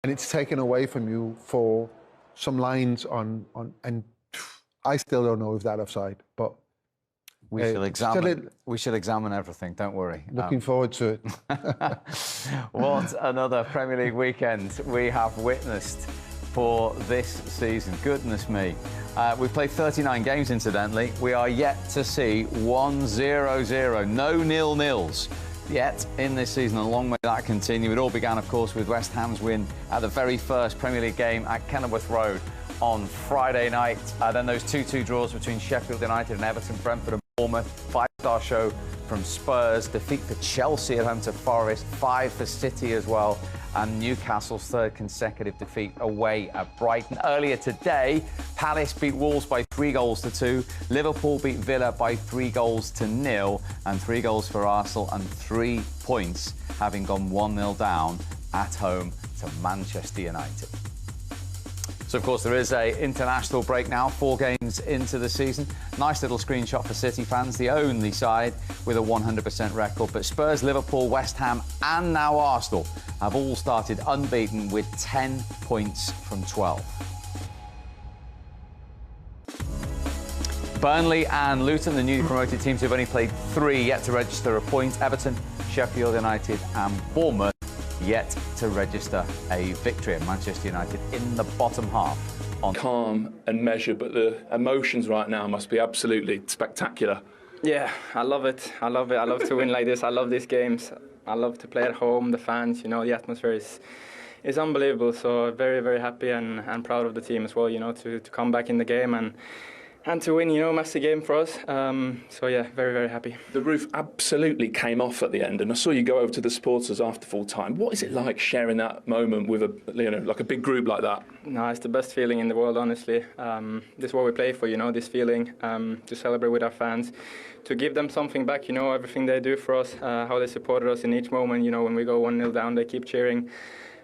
and it's taken away from you for some lines on and I still don't know if that's offside, but we should examine everything, don't worry. Looking forward to it. What another Premier League weekend we have witnessed for this season. Goodness me. We've played 39 games, incidentally. We are yet to see 1-0-0, no nil-nils yet in this season, and long may that continue. It all began, of course, with West Ham's win at the very first Premier League game at Kenilworth Road on Friday night. Then those 2-2 draws between Sheffield United and Everton, Brentford and Bournemouth. Five-star show from Spurs. Defeat for Chelsea at home to Forest. 5 for City as well. And Newcastle's third consecutive defeat away at Brighton. Earlier today, Palace beat Wolves by 3-2. Liverpool beat Villa by 3-0. And 3 goals for Arsenal and 3 points, having gone 1-0 down at home to Manchester United. So, of course, there is an international break now, 4 games into the season. Nice little screenshot for City fans, the only side with a 100% record. But Spurs, Liverpool, West Ham and now Arsenal have all started unbeaten with 10 points from 12. Burnley and Luton, the newly promoted teams who've only played 3, yet to register a point. Everton, Sheffield United and Bournemouth yet to register a victory, and Manchester United in the bottom half. Calm and measured, but the emotions right now must be absolutely spectacular. Yeah, I love it. I love it. I love to win like this. I love these games. I love to play at home. The fans, you know, the atmosphere is unbelievable. So very, very happy and proud of the team as well, you know, to come back in the game and to win, you know, massive game for us. So yeah, very, very happy. The roof absolutely came off at the end, and I saw you go over to the supporters after full time. What is it like sharing that moment with like a big group like that? No, it's the best feeling in the world, honestly. This is what we play for, you know, this feeling, to celebrate with our fans, to give them something back, you know, everything they do for us, how they supported us in each moment, you know, when we go 1-0 down, they keep cheering.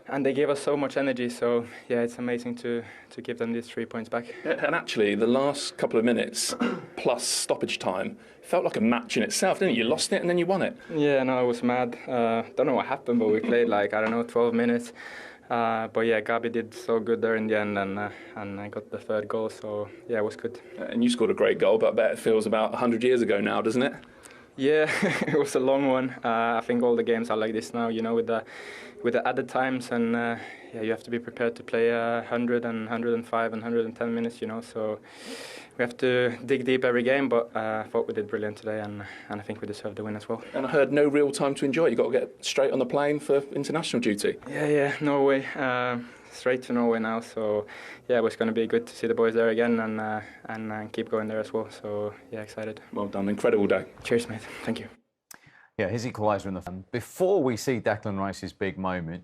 And they give us so much energy, so yeah, it's amazing to give them these 3 points back. And actually, the last couple of minutes plus stoppage time felt like a match in itself, didn't it? You lost it and then you won it. Yeah, no, it was mad. Don't know what happened, but we played like, I don't know, 12 minutes. But yeah, Gabi did so good there in the end, and I got the 3rd goal, so yeah, it was good. And you scored a great goal, but I bet it feels about 100 years ago now, doesn't it? Yeah, it was a long one. I think all the games are like this now, you know, with the added times, and yeah, you have to be prepared to play 100 and 105 and 110 minutes, you know. So we have to dig deep every game, but I thought we did brilliant today, and I think we deserved the win as well. And I heard no real time to enjoy it. You got to get straight on the plane for international duty. Yeah, Norway. Straight to Norway now, so yeah, it was going to be good to see the boys there again and keep going there as well. So yeah, excited. Well done, incredible day. Cheers, mate. Thank you. Yeah, his equaliser in the fan. Before we see Declan Rice's big moment,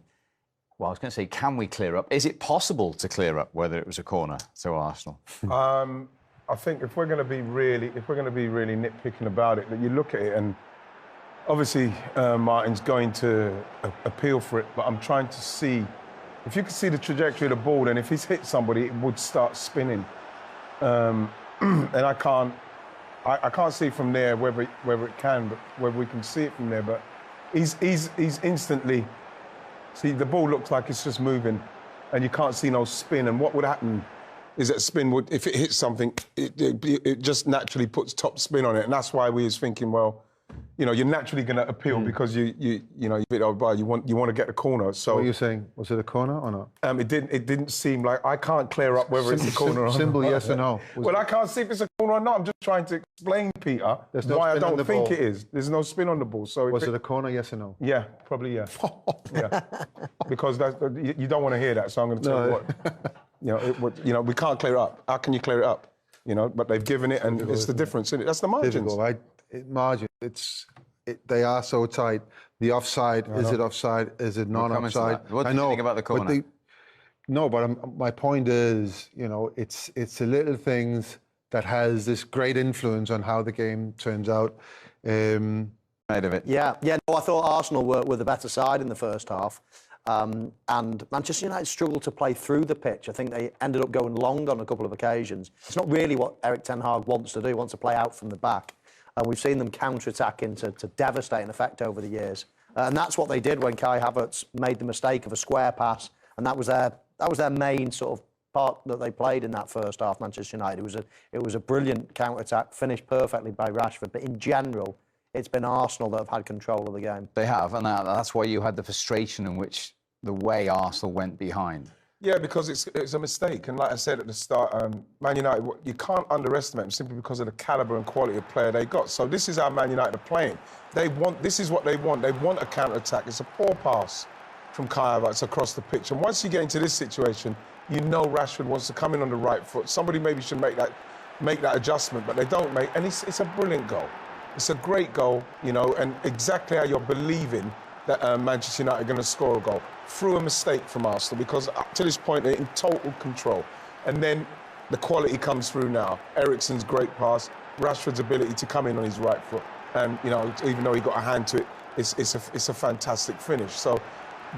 well, I was going to say, can we clear up? Is it possible to clear up whether it was a corner to Arsenal? I think if we're going to be really nitpicking about it, that you look at it and obviously Martin's going to appeal for it, but I'm trying to see. If you can see the trajectory of the ball, then if he's hit somebody, it would start spinning. And I can't see from there whether it can, but whether we can see it from there. But he's instantly. See, the ball looks like it's just moving, and you can't see no spin. And what would happen is that spin would, if it hits something, it just naturally puts top spin on it, and that's why we was thinking, well, you know, you're naturally going to appeal because you want to get the corner. So what are you saying? Was it a corner or not? It didn't seem like I can't clear up whether it's a corner or not. Simple yes or no. Well, I can't see if it's a corner or not. I'm just trying to explain, Peter, why I don't think it is. There's no spin on the ball. So was it a corner? Yes or no? Yeah, probably yeah. Yeah, because you don't want to hear that. So I'm going to tell you what. We can't clear it up. How can you clear it up? You know, but they've given it, and it's the difference, isn't it? That's the margins. Difficult, right? Margin. They are so tight. The offside, is it offside? Is it non-offside? What do you think about the corner? My point is, you know, it's the little things that has this great influence on how the game turns out. Made of it. Yeah. No, I thought Arsenal were the better side in the first half. And Manchester United struggled to play through the pitch. I think they ended up going long on a couple of occasions. It's not really what Erik ten Hag wants to do. He wants to play out from the back. And we've seen them counter-attacking to devastating effect over the years. And that's what they did when Kai Havertz made the mistake of a square pass and that was their main sort of part that they played in that first half. Manchester United. It was a brilliant counter-attack, finished perfectly by Rashford. But in general, it's been Arsenal that have had control of the game. They have, and that's why you had the frustration in which the way Arsenal went behind. Yeah, because it's a mistake. And like I said at the start, Man United, you can't underestimate them simply because of the calibre and quality of player they got. So this is how Man United are playing. This is what they want. They want a counter-attack. It's a poor pass from Kai Havertz across the pitch. And once you get into this situation, you know Rashford wants to come in on the right foot. Somebody maybe should make that adjustment, but they don't make. And it's a brilliant goal. It's a great goal, you know, and exactly how you're believing that Manchester United are going to score a goal through a mistake from Arsenal, because up to this point they're in total control. And then the quality comes through now. Eriksen's great pass, Rashford's ability to come in on his right foot, and you know, even though he got a hand to it, it's a fantastic finish. So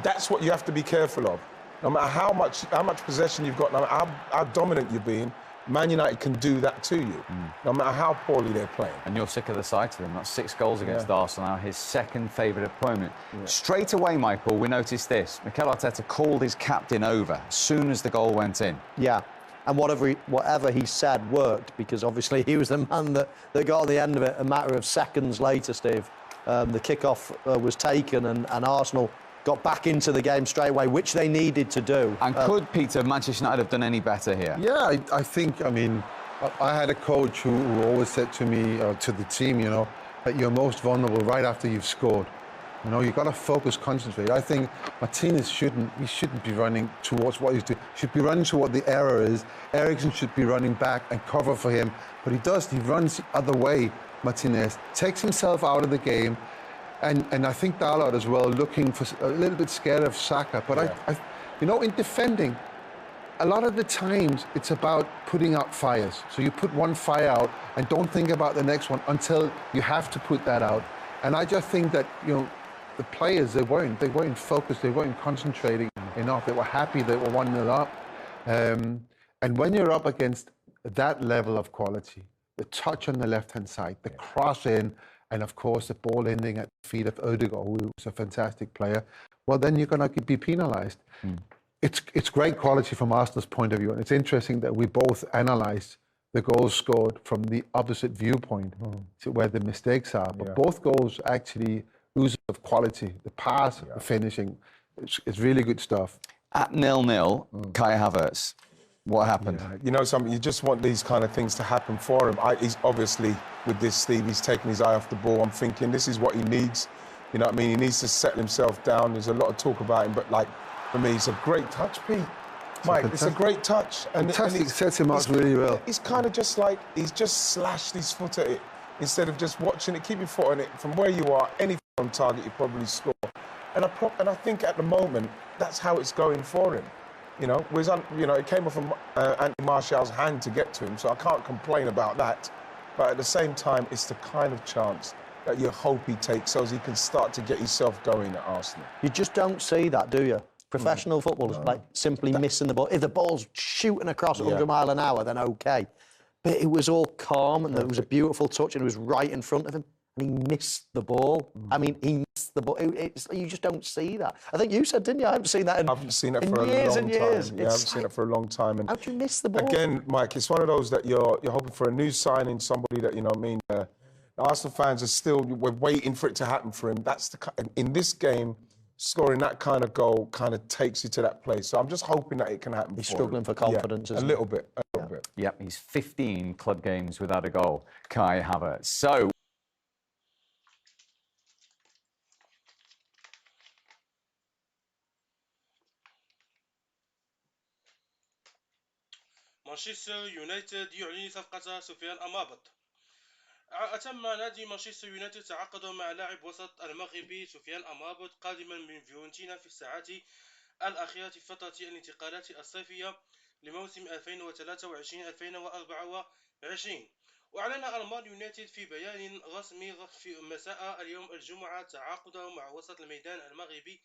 that's what you have to be careful of. No matter how much possession you've got, no matter how dominant you're being, Man United can do that to you, no matter how poorly they're playing. And you're sick of the sight of him. That's 6 goals against Arsenal now, his second favourite opponent. Straight away, Michael, we noticed this. Mikel Arteta called his captain over as soon as the goal went in. Yeah, and whatever he said worked, because obviously he was the man that got on the end of it a matter of seconds later, Steve. The kickoff was taken and Arsenal got back into the game straight away, which they needed to do. And could, Peter, Manchester United have done any better here? Yeah, I think, I mean, I had a coach who always said to me, or to the team, you know, that you're most vulnerable right after you've scored. You know, you've got to focus, concentrate. I think Martinez shouldn't be running towards what he's doing. He should be running to what the error is. Eriksen should be running back and cover for him. But he runs the other way, Martinez, takes himself out of the game. And I think Dalot as well, looking for a little bit scared of Saka. But I, you know, in defending, a lot of the times it's about putting out fires. So you put one fire out and don't think about the next one until you have to put that out. And I just think that, you know, the players, they weren't focused, they weren't concentrating enough. They were happy they were 1-0 up. And when you're up against that level of quality, the touch on the left-hand side, the cross in, and of course the ball ending at the feet of Odegaard, who was a fantastic player, well, then you're going to be penalised. It's great quality from Arsenal's point of view, and it's interesting that we both analysed the goals scored from the opposite viewpoint to where the mistakes are. But both goals actually ooze of quality. The pass, the finishing, it's really good stuff. At 0-0, Kai Havertz, what happened? Yeah. You know something, you just want these kind of things to happen for him. He's obviously, with this, Steve, he's taking his eye off the ball. I'm thinking this is what he needs. You know what I mean? He needs to settle himself down. There's a lot of talk about him, but like, for me, it's a great touch, Pete. Mike, it's a great touch. Fantastic, sets him up really well. He's kind of just like, he's just slashed his foot at it instead of just watching it, keep your foot on it. From where you are, any on target, you probably score. And I think at the moment, that's how it's going for him. You know, it came off from Anthony Martial's hand to get to him, so I can't complain about that. But at the same time, it's the kind of chance that you hope he takes so as he can start to get himself going at Arsenal. You just don't see that, do you? Professional footballers like simply missing the ball. If the ball's shooting across at 100 mile an hour, then okay. But it was all calm and it was a beautiful touch and it was right in front of him. And he missed the ball. I mean, he missed the ball. You just don't see that. I think you said, didn't you? I haven't seen that in, I haven't seen it for a years long and years. time. Yeah, I haven't seen it for a long time. And how do you miss the ball? again, Mike, it's one of those that you're hoping for a new signing, somebody that, you know what I mean, Arsenal fans are still, we're waiting for it to happen for him. That's in this game, scoring that kind of goal kind of takes you to that place. So I'm just hoping that it can happen. He's struggling for confidence, a isn't little bit. Yep, he's 15 club games without a goal, Kai Havertz. So مانشستر يونايتد يعلن صفقة سفيان أمابط. أتم نادي مانشستر يونايتد تعاقد مع لاعب وسط المغربي سفيان أمابط قادما من فيورنتينا في الساعات الأخيرة في فترة الانتقالات الصيفية لموسم 2023-2024. وأعلن المان يونايتد في بيان رسمي في مساء اليوم الجمعة تعاقده مع وسط الميدان المغربي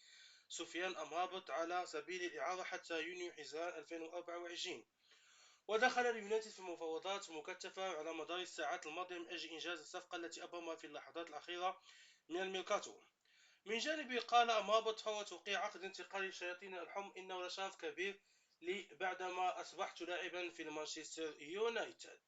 سفيان أمابط على سبيل الإعارة حتى يونيو حزيران 2024. ودخل اليونايتد في مفاوضات مكثفة على مدار الساعات الماضية من أجل إنجاز الصفقة التي أبرمها في اللحظات الأخيرة من الميركاتو. من جانبه قال أمابوت فور توقيع عقد انتقالي للشياطين الحمر إنه نشاط كبير لي بعدما أصبحت لاعبا في مانشستر يونايتد.